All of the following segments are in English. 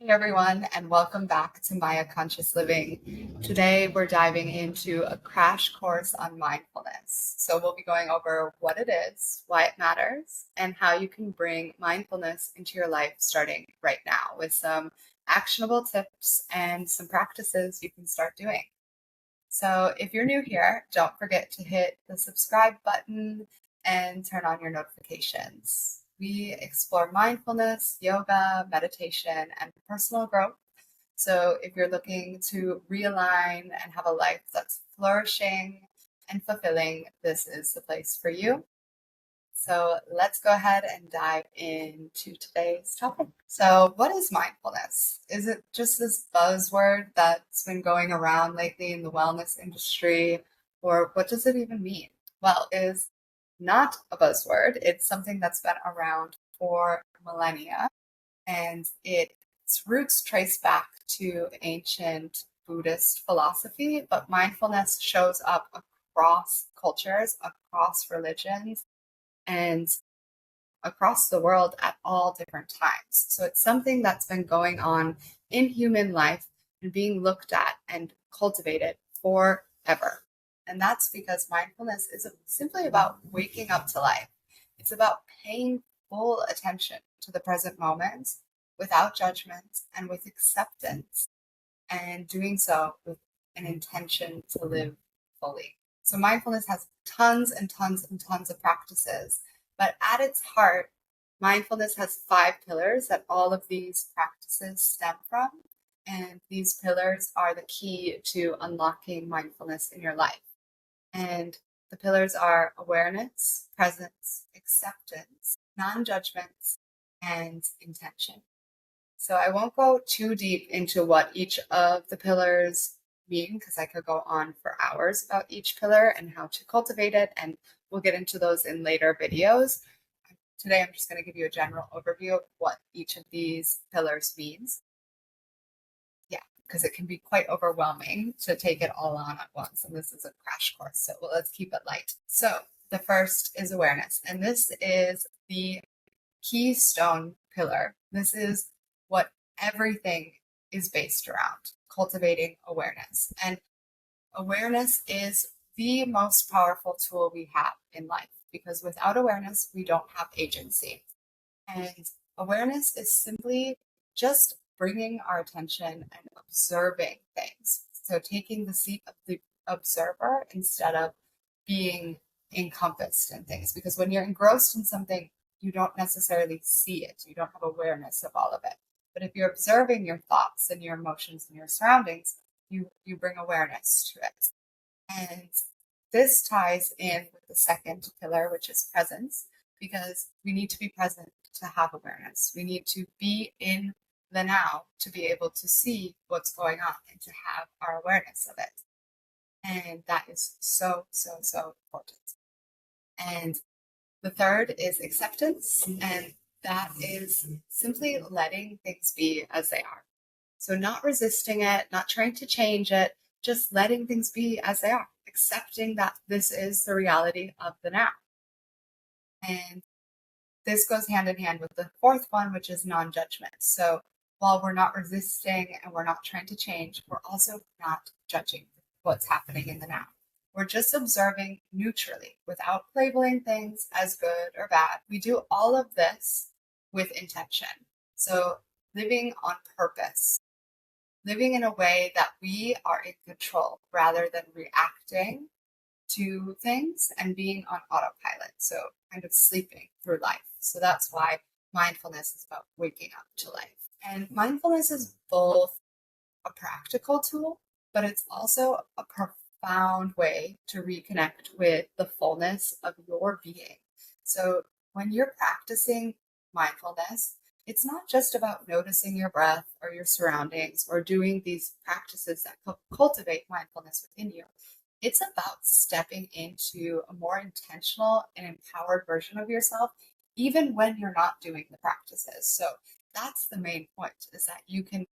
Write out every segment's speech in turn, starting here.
Hey everyone, and welcome back to Maya Conscious Living. Today we're diving into a crash course on mindfulness. So we'll be going over what it is, why it matters, and how you can bring mindfulness into your life starting right now with some actionable tips and some practices you can start doing. So if you're new here, don't forget to hit the subscribe button and turn on your notifications. We explore mindfulness, yoga, meditation, and personal growth. So if you're looking to realign and have a life that's flourishing and fulfilling, this is the place for you. So let's go ahead and dive into today's topic. So, what is mindfulness? Is it just this buzzword that's been going around lately in the wellness industry, or what does it even mean? Well, it is not a buzzword. It's something that's been around for millennia, and its roots trace back to ancient Buddhist philosophy, but mindfulness shows up across cultures, across religions, and across the world at all different times. So it's something that's been going on in human life and being looked at and cultivated forever. And that's because mindfulness is simply about waking up to life. It's about paying full attention to the present moment without judgment and with acceptance, and doing so with an intention to live fully. So mindfulness has tons and tons and tons of practices, but at its heart, mindfulness has 5 pillars that all of these practices stem from. And these pillars are the key to unlocking mindfulness in your life. And the pillars are awareness, presence, acceptance, non-judgment, and intention. So I won't go too deep into what each of the pillars mean because I could go on for hours about each pillar and how to cultivate it, and we'll get into those in later videos. Today I'm just going to give you a general overview of what each of these pillars means. Yeah, because it can be quite overwhelming to take it all on at once, and this is a crash course, so let's keep it light. So the first is awareness, and this is the keystone pillar. This is what everything is based around, cultivating awareness. And awareness is the most powerful tool we have in life because without awareness, we don't have agency. And awareness is simply just bringing our attention and observing things. So taking the seat of the observer instead of being encompassed in things. Because when you're engrossed in something, you don't necessarily see it. You don't have awareness of all of it. But if you're observing your thoughts and your emotions and your surroundings, you bring awareness to it. And this ties in with the second pillar, which is presence, because we need to be present to have awareness. We need to be in the now to be able to see what's going on and to have our awareness of it. And that is so, so, so important. And the third is acceptance, and that is simply letting things be as they are. So, not resisting it, not trying to change it, just letting things be as they are, accepting that this is the reality of the now. And this goes hand in hand with the fourth one, which is non judgment. So, while we're not resisting and we're not trying to change, we're also not judging what's happening in the now. We're just observing neutrally without labeling things as good or bad. We do all of this with intention. So, living on purpose, living in a way that we are in control rather than reacting to things and being on autopilot. So, kind of sleeping through life. So, that's why mindfulness is about waking up to life. And mindfulness is both a practical tool, but it's also a profound way to reconnect with the fullness of your being. So when you're practicing mindfulness, it's not just about noticing your breath or your surroundings or doing these practices that cultivate mindfulness within you. It's about stepping into a more intentional and empowered version of yourself, even when you're not doing the practices. So that's the main point, is that you can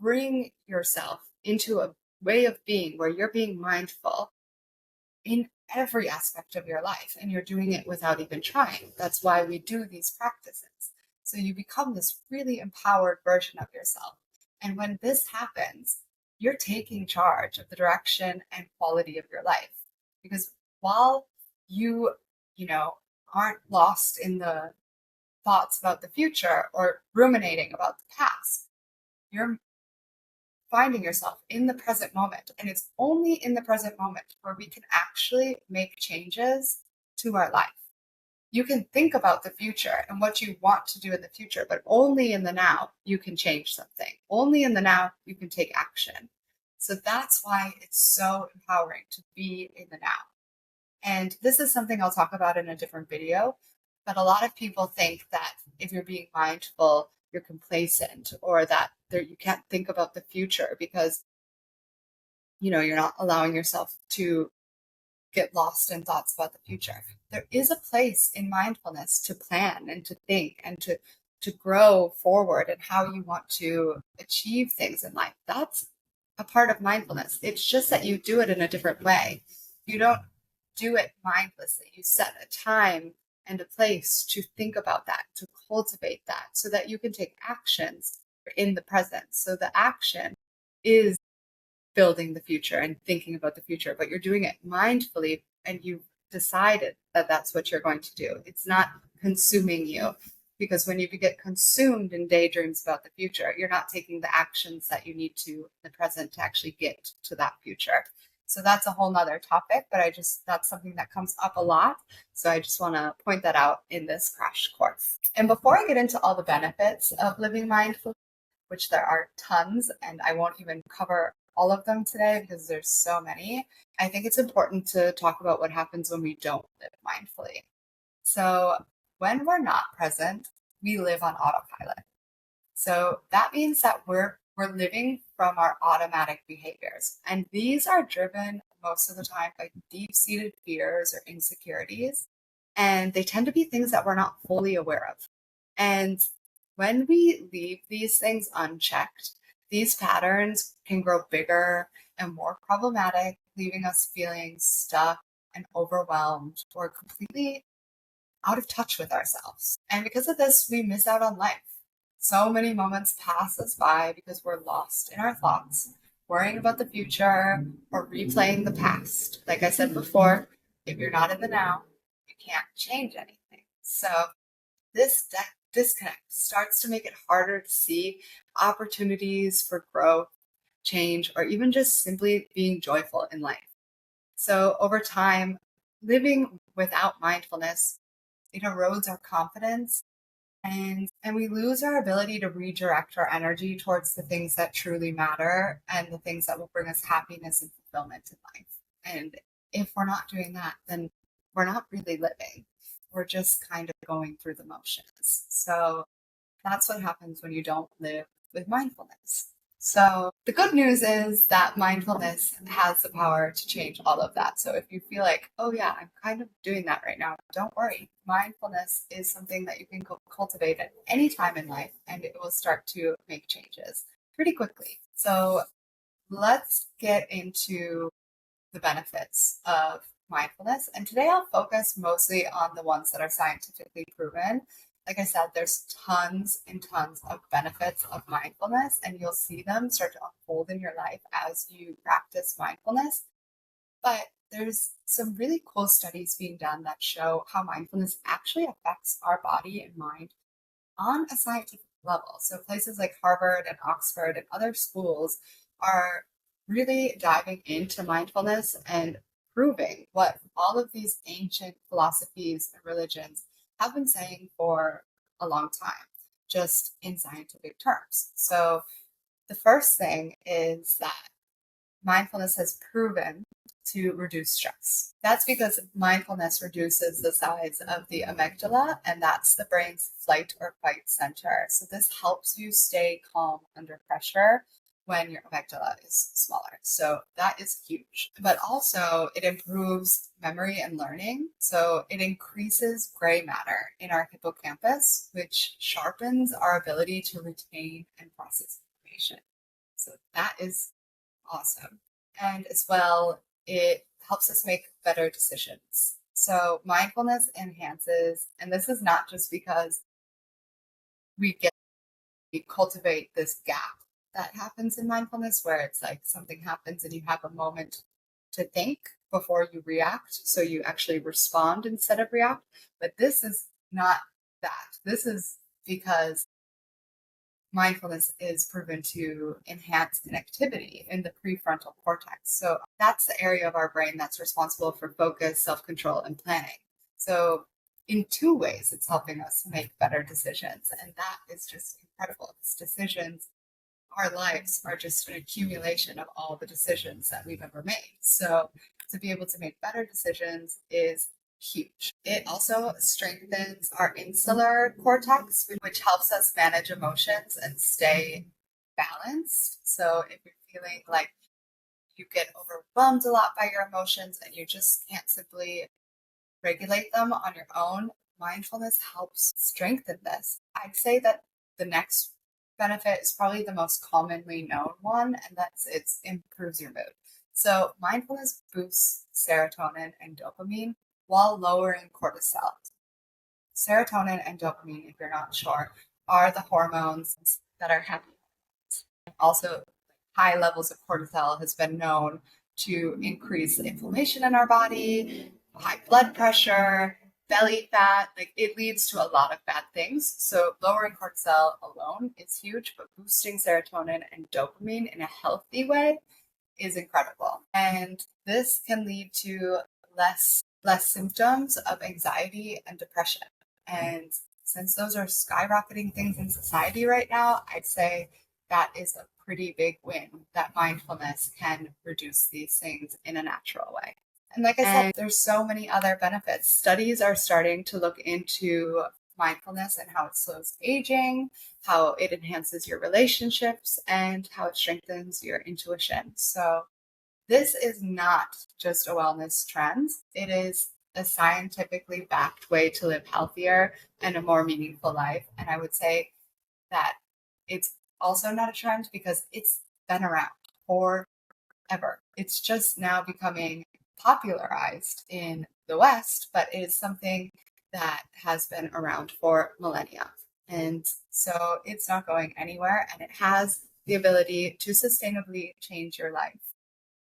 bring yourself into a way of being where you're being mindful in every aspect of your life and you're doing it without even trying. That's why we do these practices. So you become this really empowered version of yourself. And when this happens, you're taking charge of the direction and quality of your life. Because while you, you know, aren't lost in the thoughts about the future or ruminating about the past, you're finding yourself in the present moment. And it's only in the present moment where we can actually make changes to our life. You can think about the future and what you want to do in the future, but only in the now you can change something. Only in the now you can take action. So that's why it's so empowering to be in the now. And this is something I'll talk about in a different video. But a lot of people think that if you're being mindful, you're complacent, or that you can't think about the future because you're not allowing yourself to get lost in thoughts about the future. There is a place in mindfulness to plan and to think and to grow forward and how you want to achieve things in life. That's a part of mindfulness. It's just that you do it in a different way. You don't do it mindlessly. You set a time and a place to think about that, to cultivate that, so that you can take actions in the present. So the action is building the future and thinking about the future, but you're doing it mindfully and you've decided that that's what you're going to do. It's not consuming you, because when you get consumed in daydreams about the future, you're not taking the actions that you need to in the present to actually get to that future. So that's a whole nother topic, but that's something that comes up a lot. So I just want to point that out in this crash course. And before I get into all the benefits of living mindfully, which there are tons, and I won't even cover all of them today because there's so many, I think it's important to talk about what happens when we don't live mindfully. So when we're not present, we live on autopilot. So that means that we're living from our automatic behaviors. And these are driven most of the time by deep-seated fears or insecurities. And they tend to be things that we're not fully aware of. And when we leave these things unchecked, these patterns can grow bigger and more problematic, leaving us feeling stuck and overwhelmed or completely out of touch with ourselves. And because of this, we miss out on life. So many moments pass us by because we're lost in our thoughts, worrying about the future or replaying the past. Like I said before, if you're not in the now, you can't change anything. So this disconnect starts to make it harder to see opportunities for growth, change, or even just simply being joyful in life. So over time, living without mindfulness, it erodes our confidence, and we lose our ability to redirect our energy towards the things that truly matter and the things that will bring us happiness and fulfillment in life. And if we're not doing that, then we're not really living. We're just kind of going through the motions. So that's what happens when you don't live with mindfulness. So the good news is that mindfulness has the power to change all of that. So if you feel like, oh yeah, I'm kind of doing that right now, don't worry. Mindfulness is something that you can cultivate at any time in life, and it will start to make changes pretty quickly. So let's get into the benefits of mindfulness. And today I'll focus mostly on the ones that are scientifically proven. Like I said, there's tons and tons of benefits of mindfulness, and you'll see them start to unfold in your life as you practice mindfulness. But there's some really cool studies being done that show how mindfulness actually affects our body and mind on a scientific level. So places like Harvard and Oxford and other schools are really diving into mindfulness and proving what all of these ancient philosophies and religions have been saying for a long time, just in scientific terms. So the first thing is that mindfulness has proven to reduce stress. That's because mindfulness reduces the size of the amygdala, and that's the brain's flight or fight center. So this helps you stay calm under pressure when your amygdala is smaller. So that is huge. But also it improves memory and learning. So it increases gray matter in our hippocampus, which sharpens our ability to retain and process information. So that is awesome. And as well, it helps us make better decisions. So mindfulness enhances, and this is not just because we cultivate this gap that happens in mindfulness where it's like something happens and you have a moment to think before you react. So you actually respond instead of react. But this is not that. This is because mindfulness is proven to enhance connectivity in the prefrontal cortex. So that's the area of our brain that's responsible for focus, self control, and planning. So, in two ways, it's helping us make better decisions. And that is just incredible. These decisions, our lives are just an accumulation of all the decisions that we've ever made. So, to be able to make better decisions is huge. It also strengthens our insular cortex, which helps us manage emotions and stay balanced. So if you're feeling like you get overwhelmed a lot by your emotions and you just can't simply regulate them on your own, mindfulness helps strengthen this. I'd say that the next benefit is probably the most commonly known one, and that's it improves your mood. So mindfulness boosts serotonin and dopamine while lowering cortisol. Serotonin and dopamine, if you're not sure, are the hormones that are happy. Also, high levels of cortisol has been known to increase inflammation in our body, high blood pressure, belly fat. Like it leads to a lot of bad things. So lowering cortisol alone is huge, but boosting serotonin and dopamine in a healthy way is incredible. And this can lead to less symptoms of anxiety and depression. And since those are skyrocketing things in society right now, I'd say that is a pretty big win that mindfulness can reduce these things in a natural way. And like I said, there's so many other benefits. Studies are starting to look into mindfulness and how it slows aging, how it enhances your relationships, and how it strengthens your intuition. So this is not just a wellness trend. It is a scientifically backed way to live healthier and a more meaningful life. And I would say that it's also not a trend because it's been around forever. It's just now becoming popularized in the West, but it is something that has been around for millennia. And so it's not going anywhere, and it has the ability to sustainably change your life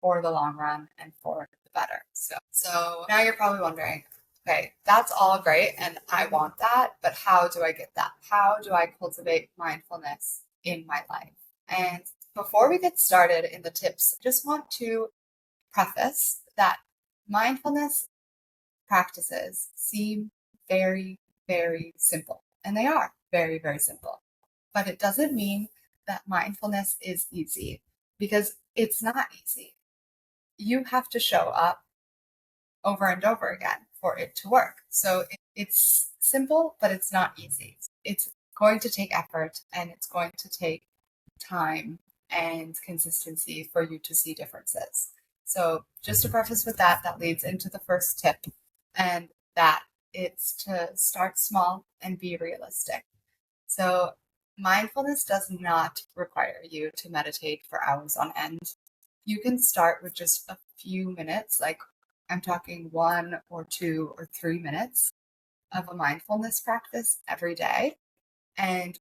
for the long run and for the better. So now you're probably wondering, okay, that's all great and I want that, but how do I get that? How do I cultivate mindfulness in my life? And before we get started in the tips, I just want to preface that mindfulness practices seem very, very simple, and they are very, very simple. But it doesn't mean that mindfulness is easy because it's not easy. You have to show up over and over again for it to work. So it's simple, but it's not easy. It's going to take effort and it's going to take time and consistency for you to see differences. So just to preface with that, that leads into the first tip, and that it's to start small and be realistic. So mindfulness does not require you to meditate for hours on end. You can start with just a few minutes, like I'm talking 1 or 2 or 3 minutes of a mindfulness practice every day, and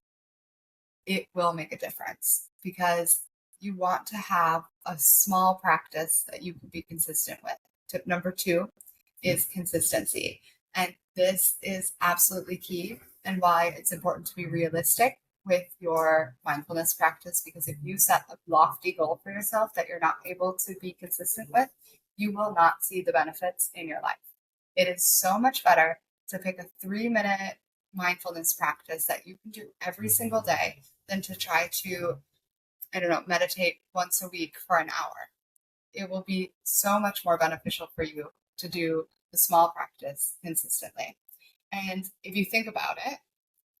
it will make a difference because you want to have a small practice that you can be consistent with. Tip number 2 is consistency. And this is absolutely key and why it's important to be realistic with your mindfulness practice, because if you set a lofty goal for yourself that you're not able to be consistent with, you will not see the benefits in your life. It is so much better to pick a 3-minute mindfulness practice that you can do every single day than to try to, meditate once a week for an hour. It will be so much more beneficial for you to do the small practice consistently. And if you think about it,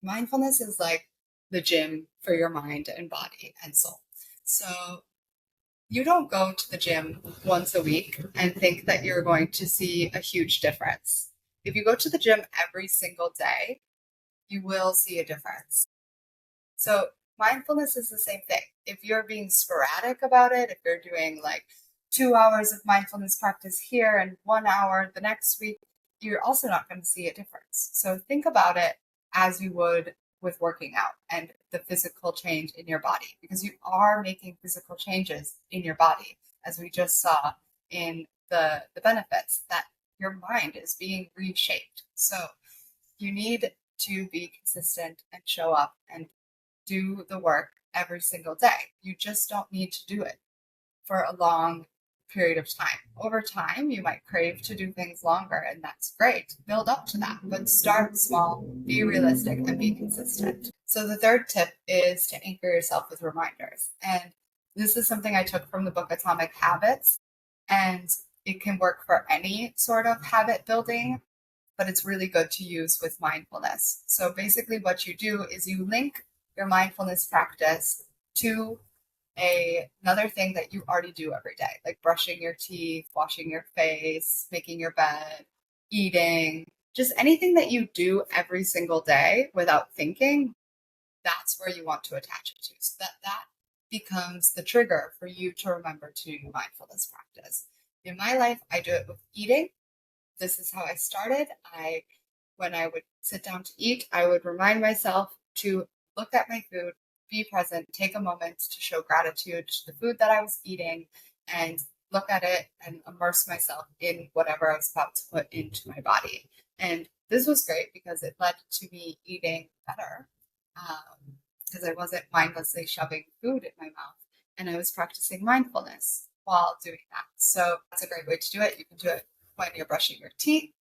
mindfulness is like the gym for your mind and body and soul. So you don't go to the gym once a week and think that you're going to see a huge difference. If you go to the gym every single day, you will see a difference. So mindfulness is the same thing. If you're being sporadic about it, if you're doing like 2 hours of mindfulness practice here and 1 hour the next week, you're also not going to see a difference. So think about it as you would with working out and the physical change in your body, because you are making physical changes in your body, as we just saw in the benefits, that your mind is being reshaped. So you need to be consistent and show up and do the work every single day. You just don't need to do it for a long period of time. Over time, you might crave to do things longer, and that's great. Build up to that, but start small, be realistic, and be consistent. So the third tip is to anchor yourself with reminders. And this is something I took from the book Atomic Habits, and it can work for any sort of habit building, but it's really good to use with mindfulness. So basically what you do is you link your mindfulness practice to another thing that you already do every day, like brushing your teeth, washing your face, making your bed, eating, just anything that you do every single day without thinking. That's where you want to attach it to, so that becomes the trigger for you to remember to do mindfulness practice. In my life, I do it with eating. This is how I started. When I would sit down to eat, I would remind myself to look at my food, be present, take a moment to show gratitude to the food that I was eating, and look at it and immerse myself in whatever I was about to put into my body. And this was great because it led to me eating better, because I wasn't mindlessly shoving food in my mouth, and I was practicing mindfulness while doing that. So that's a great way to do it. You can do it when you're brushing your teeth,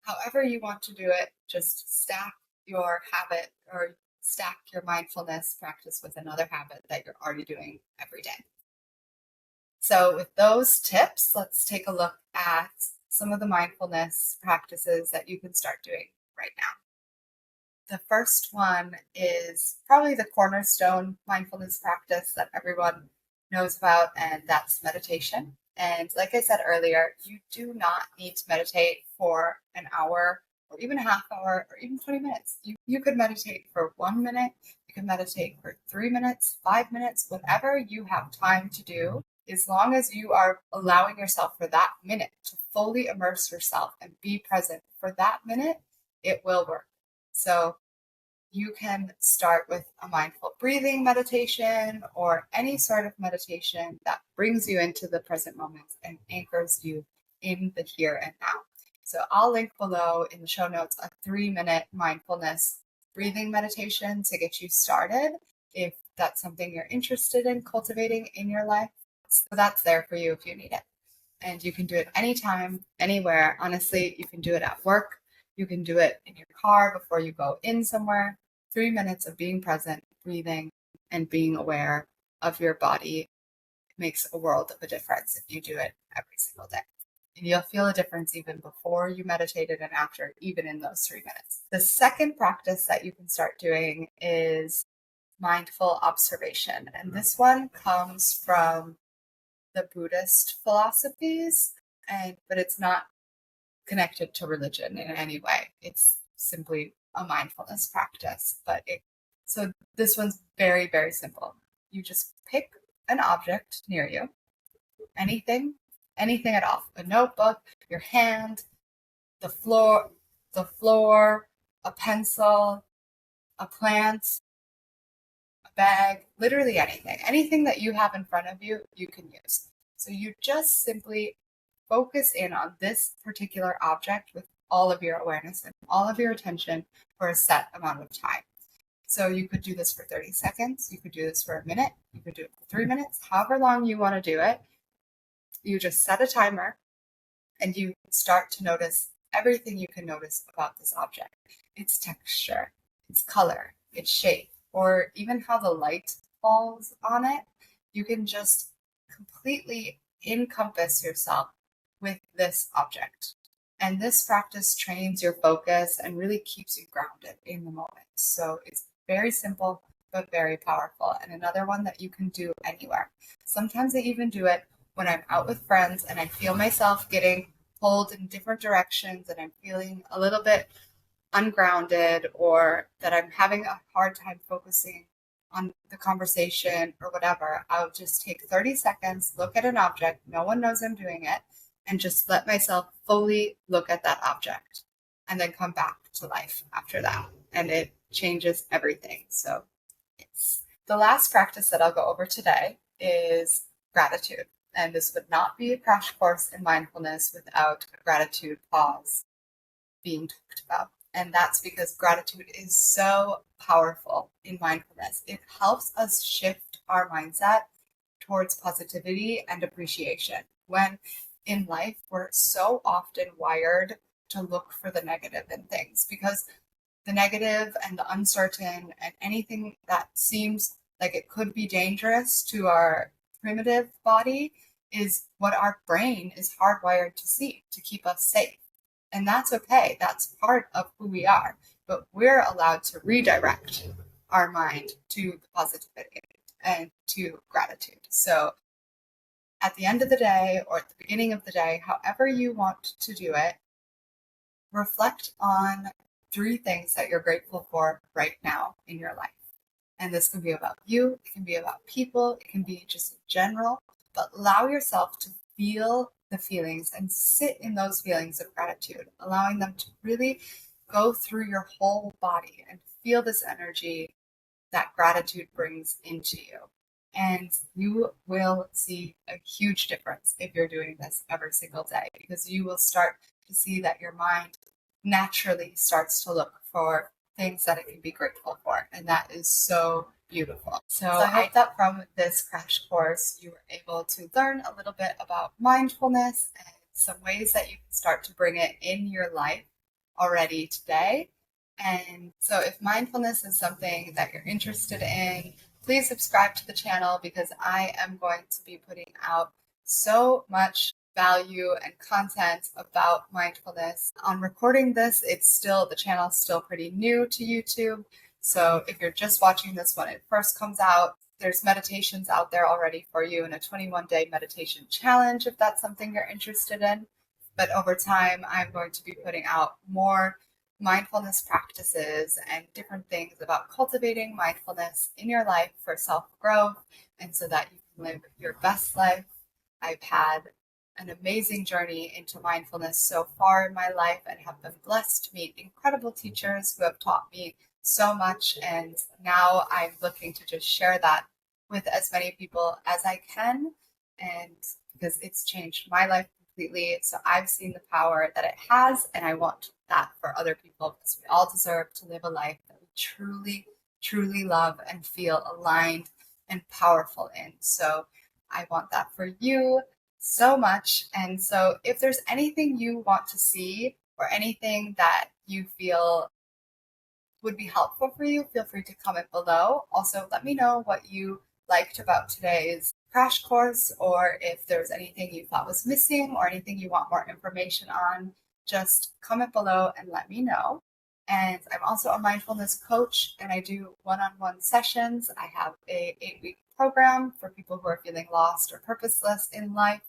however you want to do it. Just stack your habit or stack your mindfulness practice with another habit that you're already doing every day. So with those tips, let's take a look at some of the mindfulness practices that you can start doing right now. The first one is probably the cornerstone mindfulness practice that everyone knows about, and that's meditation. And like I said earlier, you do not need to meditate for an hour or even a half hour or even 20 minutes. You could meditate for 1 minute, you can meditate for 3 minutes, 5 minutes, whatever you have time to do. As long as you are allowing yourself for that minute to fully immerse yourself and be present for that minute, it will work. So you can start with a mindful breathing meditation or any sort of meditation that brings you into the present moment and anchors you in the here and now. So I'll link below in the show notes a 3-minute mindfulness breathing meditation to get you started if that's something you're interested in cultivating in your life. So that's there for you if you need it. And you can do it anytime, anywhere. Honestly, you can do it at work. You can do it in your car before you go in somewhere. 3 minutes of being present, breathing, and being aware of your body makes a world of a difference if you do it every single day. And you'll feel a difference even before you meditated and after, even in those 3 minutes. The second practice that you can start doing is mindful observation. And this one comes from the Buddhist philosophies, but it's not connected to religion in any way. It's simply a mindfulness practice. So this one's very, very simple. You just pick an object near you, anything at all, a notebook, your hand, the floor, a pencil, a plant, a bag, literally anything that you have in front of you, you can use. So you just simply focus in on this particular object with all of your awareness and all of your attention for a set amount of time. So you could do this for 30 seconds, you could do this for a minute, you could do it for 3 minutes, however long you want to do it. You just set a timer and you start to notice everything you can notice about this object. Its texture, its color, its shape, or even how the light falls on it. You can just completely encompass yourself with this object. And this practice trains your focus and really keeps you grounded in the moment. So it's very simple, but very powerful. And another one that you can do anywhere. Sometimes I even do it when I'm out with friends and I feel myself getting pulled in different directions and I'm feeling a little bit ungrounded, or that I'm having a hard time focusing on the conversation or whatever. I'll just take 30 seconds, look at an object, no one knows I'm doing it, and just let myself fully look at that object and then come back to life after that. And it changes everything. So yes. The last practice that I'll go over today is gratitude. And this would not be a crash course in mindfulness without a gratitude pause being talked about. And that's because gratitude is so powerful in mindfulness. It helps us shift our mindset towards positivity and appreciation. When in life, we're so often wired to look for the negative in things because the negative and the uncertain and anything that seems like it could be dangerous to our primitive body is what our brain is hardwired to see to keep us safe. And that's okay. That's part of who we are. But we're allowed to redirect our mind to the positivity and to gratitude. So at the end of the day or at the beginning of the day, however you want to do it, reflect on 3 things that you're grateful for right now in your life. And this can be about you, it can be about people, it can be just in general, but allow yourself to feel the feelings and sit in those feelings of gratitude, allowing them to really go through your whole body and feel this energy that gratitude brings into you. And you will see a huge difference if you're doing this every single day because you will start to see that your mind naturally starts to look for things that it can be grateful for. And that is so beautiful. So I hope that from this crash course, you were able to learn a little bit about mindfulness and some ways that you can start to bring it in your life already today. And so if mindfulness is something that you're interested in, please subscribe to the channel because I am going to be putting out so much value and content about mindfulness. On recording this, the channel is still pretty new to YouTube. So if you're just watching this when it first comes out, there's meditations out there already for you in a 21-day meditation challenge if that's something you're interested in. But over time, I'm going to be putting out more mindfulness practices and different things about cultivating mindfulness in your life for self-growth and so that you can live your best life. I've had an amazing journey into mindfulness so far in my life and have been blessed to meet incredible teachers who have taught me so much. And now I'm looking to just share that with as many people as I can. And because it's changed my life completely. So I've seen the power that it has, and I want that for other people because we all deserve to live a life that we truly, truly love and feel aligned and powerful in. So I want that for you so much. And so if there's anything you want to see or anything that you feel would be helpful for you, feel free to comment below. Also, let me know what you liked about today's crash course, or if there's anything you thought was missing or anything you want more information on, just comment below and let me know. And I'm also a mindfulness coach and I do one-on-one sessions. I have a 8-week program for people who are feeling lost or purposeless in life.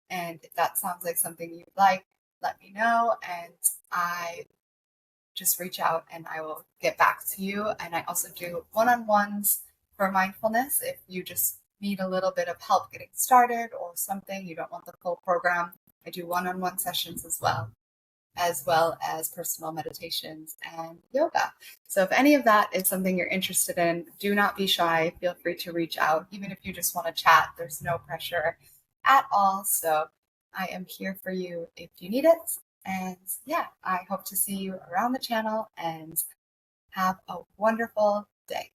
And if that sounds like something you'd like, let me know. And I just reach out and I will get back to you. And I also do one-on-ones for mindfulness. If you just need a little bit of help getting started or something, you don't want the full program, I do one-on-one sessions as well as personal meditations and yoga. So if any of that is something you're interested in, do not be shy. Feel free to reach out. Even if you just want to chat, there's no pressure at all. So I am here for you if you need it. And yeah, I hope to see you around the channel and have a wonderful day.